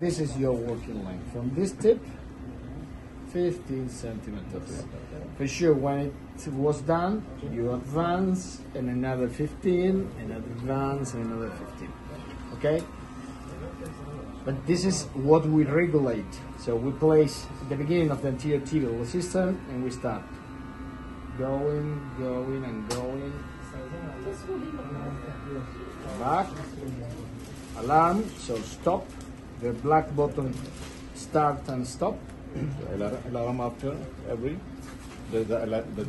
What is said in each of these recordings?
This is your working length. From this tip, 15 centimeters. For sure, when it was done, you advance and another 15, and advance and another 15. Okay? But this is what we regulate. So we place the beginning of the anterior tibial system and we start going, going, and going. Back. Alarm, so stop. The black button start and stop. Alarm after every the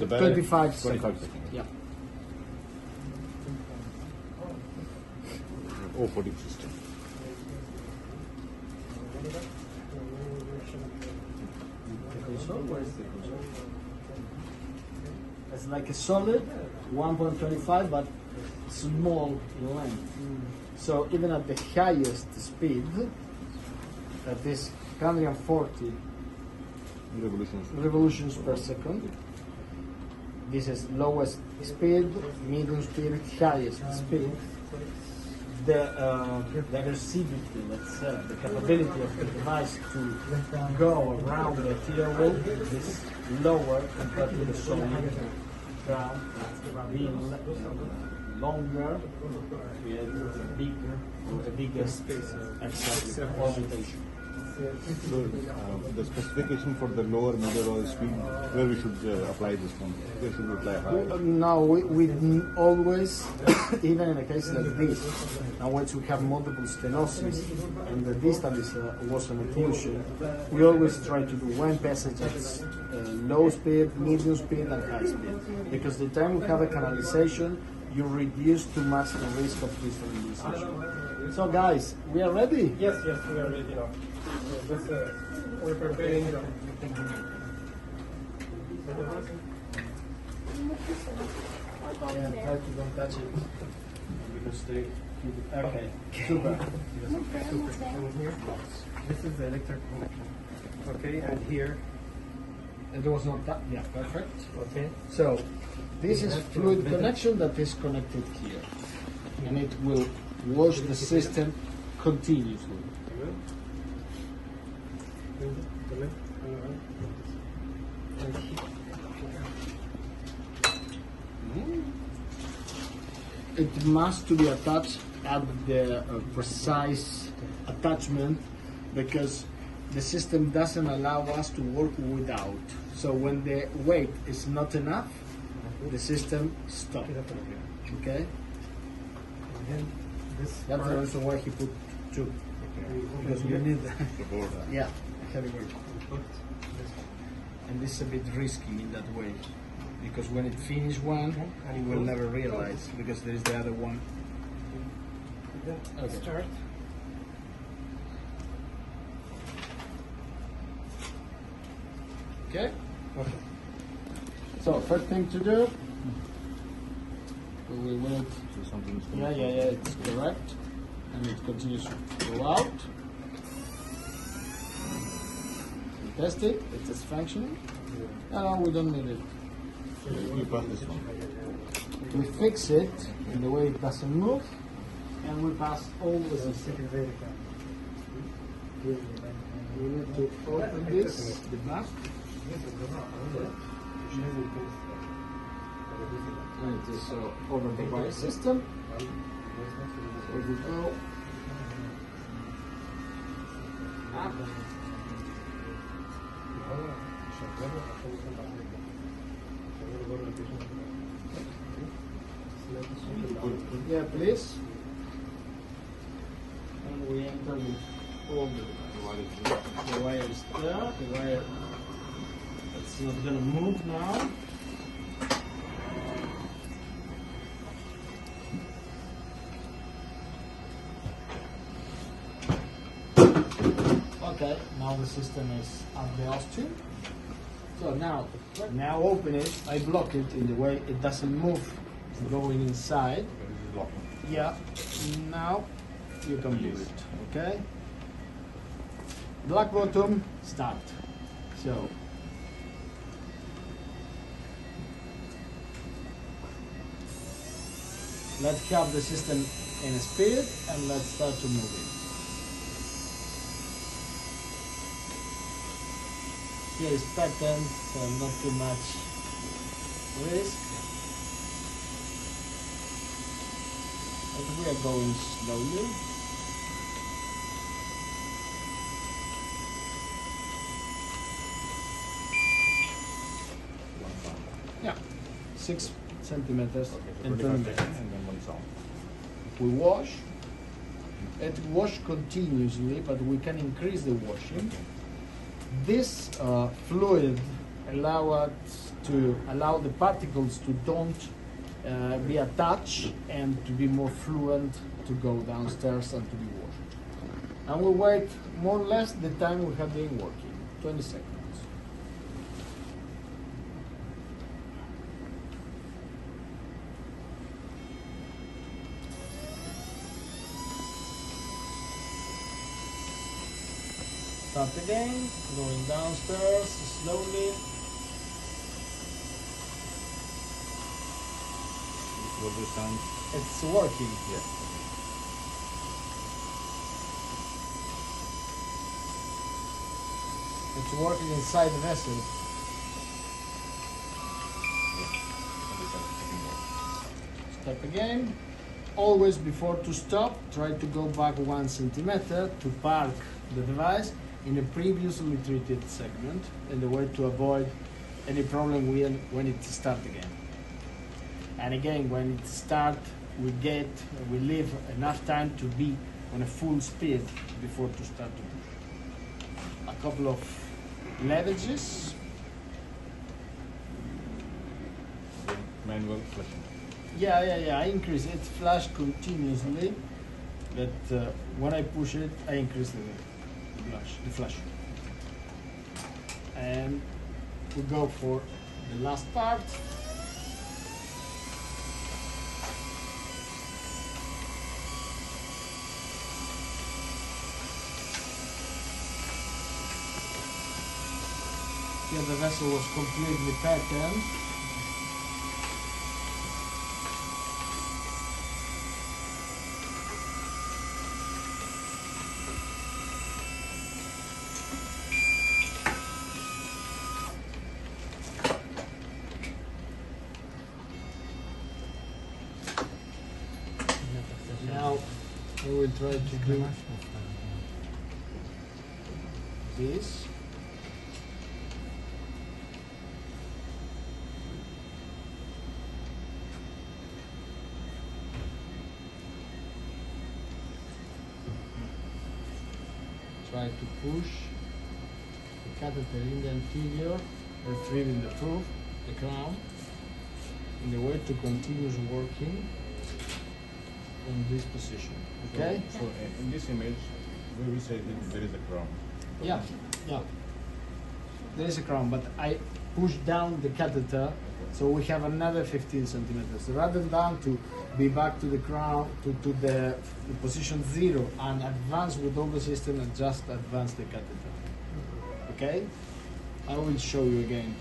25 seconds. Yeah. Oh, 40 system. Where is the console? It's like a solid 1.25 but small in length. So even at the highest speed, that is 140 revolutions per second. This is lowest speed, medium speed, highest speed. The aggressivity, let's say, the capability of the device to go around the arterial wall is lower compared to the solid ground, being longer, with a bigger space, exactly, orientation. So, the specification for the lower, middle, or speed, where we should apply this one? Where should we apply higher? No, we always, even in a case like this, in which we have multiple stenosis and the distal was an occlusion, we always try to do one passage at low speed, medium speed, and high speed. Because the time we have a canalization, you reduce too much the risk of distal embolization. So guys, we are ready? Yes, we are ready now. We're preparing. Yeah, try to don't touch it because they keep it. Okay, super. And here, this is the electric connection. Okay, and here. It was not that. Yeah, perfect. Okay. So this is fluid connection that is connected here, and it will wash the system continuously. It must to be attached at the precise attachment because the system doesn't allow us to work without. So when the weight is not enough, the system stops. Okay? That's the reason why he put two. Because we need yeah, heavy weight. And this is a bit risky in that way. Because when it finishes one, you will never realize because there is the other one. Okay. Start. Okay? Okay. So first thing to do, we will wait. So something's Yeah, it's correct. And it continues to go out. We test it, it is functioning. No, we don't need it. We pass this one. We fix it in the way it doesn't move, and we pass all the system. We need to open this, the back. And it is over the wire system. Here we go. Up. Yeah, please. And we enter with all the wire is there. The wire, it's not going to move now. Okay, now the system is at the ostium. So now open it. I block it in the way it doesn't move going inside. Yeah, now you can use it, okay? Black bottom, start. So, let's have the system in speed and let's start to move it. here is patterned, so not too much risk. But we are going slowly. Yeah, 6 centimeters and 20 minutes. And then one sound. We wash. It wash continuously, but we can increase the washing. This fluid allow the particles to don't be attached and to be more fluent to go downstairs and to be washed. And we wait more or less the time we have been working, 20 seconds. Start again, going downstairs slowly. What the sound? It's working. Yeah. It's working inside the vessel. Step again. Always before to stop, try to go back 1 centimeter to park the device in a previously treated segment in the way to avoid any problem when it starts again. And again, when it starts, we leave enough time to be on a full speed before to start to push. A couple of leverages. Manual flushing. Yeah. I increase it, flash continuously. But when I push it, I increase the flash. And we go for the last part. Here the vessel was completely patterned. Now we will try to do this. Try to push the catheter in the anterior, retrieving the proof, the crown, in the way to continue working in this position. Okay? So in this image, where we say that there is a crown. Yeah. There is a crown, but I push down the catheter, so we have another 15 centimeters. Rather than to be back to the crown, to the position 0 and advance with all the system and just advance the catheter. Okay? I will show you again.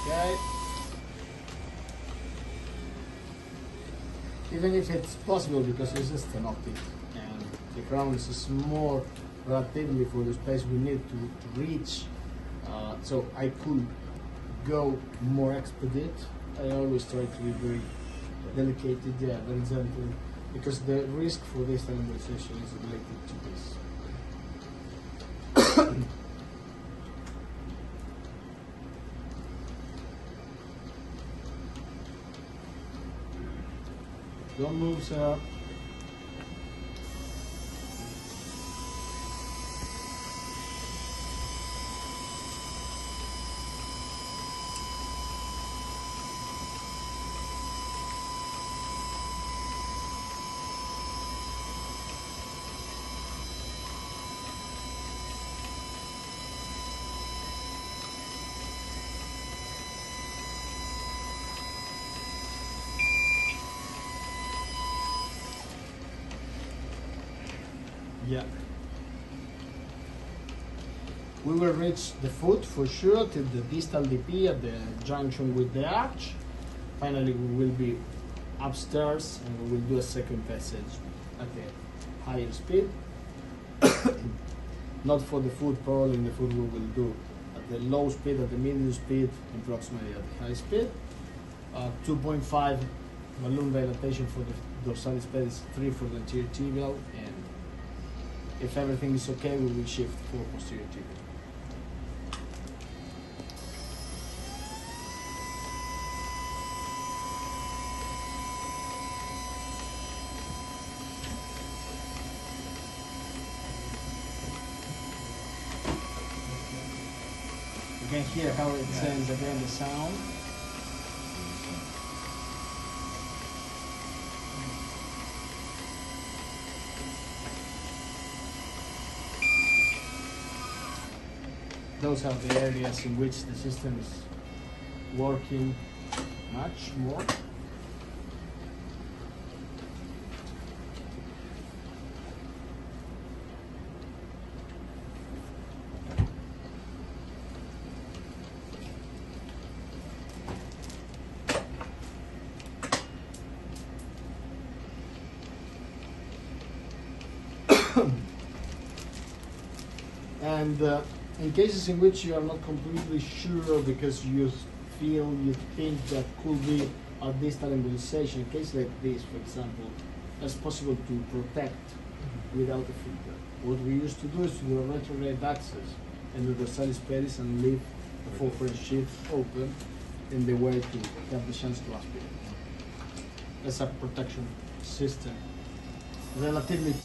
Okay. Even if it's possible, because it's a stenotic and the crown is small relatively for the space we need to reach, so I could go more expedite. I always try to be very delicate, very gentle, because the risk for this embolization is related to this. Don't move, sir. Yeah. We will reach the foot for sure till the distal DP at the junction with the arch. Finally, we will be upstairs and we will do a second passage at a higher speed. Not for the foot, probably in the foot we will do at the low speed, at the medium speed, approximately at the high speed. 2.5 balloon dilatation for the dorsalis pedis, 3 for the anterior tibial, and if everything is okay, we will shift for posterior tibial. You can hear how it sends again the sound. Those are the areas in which the system is working much more. And in cases in which you are not completely sure because you think that could be a distal embolization, in case like this, for example, it's possible to protect without a filter. What we used to do is to do a retrograde access and the dorsalis pedis and leave the full French sheath open in the way to have the chance to aspirate. That's a protection system relatively